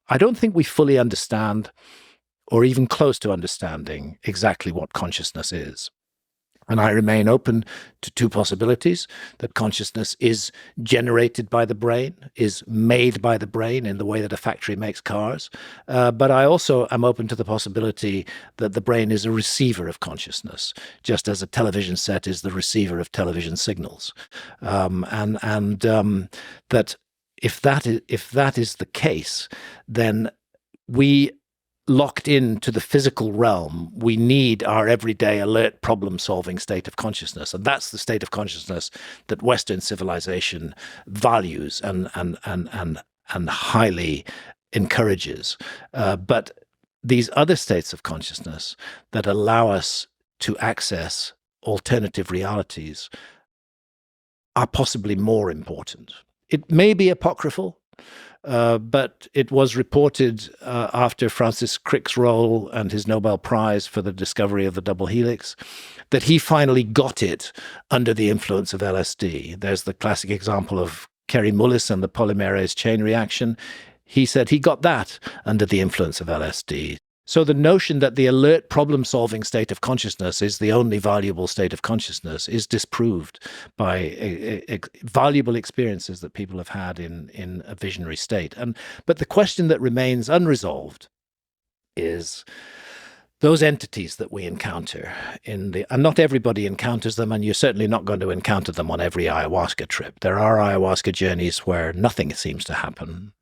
I don't think we fully understand or even close to understanding exactly what consciousness is. And I remain open to two possibilities: that consciousness is generated by the brain, is made by the brain in the way that a factory makes cars. But I also am open to the possibility that the brain is a receiver of consciousness, just as a television set is the receiver of television signals. And that if that is the case, then we locked into the physical realm, we need our everyday alert problem solving state of consciousness. And that's the state of consciousness that Western civilization values and highly encourages. But these other states of consciousness that allow us to access alternative realities are possibly more important. It may be apocryphal, but it was reported after Francis Crick's role and his Nobel Prize for the discovery of the double helix that he finally got it under the influence of LSD. There's the classic example of Kary Mullis and the polymerase chain reaction. He said he got that under the influence of LSD. So the notion that the alert problem-solving state of consciousness is the only valuable state of consciousness is disproved by valuable experiences that people have had in a visionary state. But the question that remains unresolved is those entities that we encounter and not everybody encounters them, and you're certainly not going to encounter them on every ayahuasca trip. There are ayahuasca journeys where nothing seems to happen.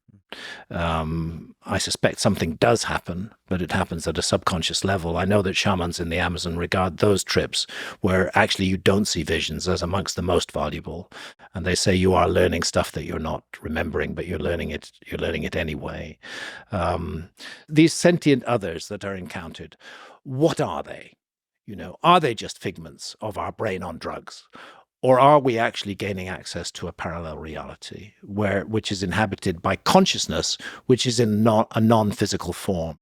I suspect something does happen, but it happens at a subconscious level. I know that shamans in the Amazon regard those trips where actually you don't see visions as amongst the most valuable. And they say you are learning stuff that you're not remembering, but you're learning it anyway. These sentient others that are encountered, what are they? Are they just figments of our brain on drugs? Or are we actually gaining access to a parallel reality which is inhabited by consciousness, which is in a non-physical form?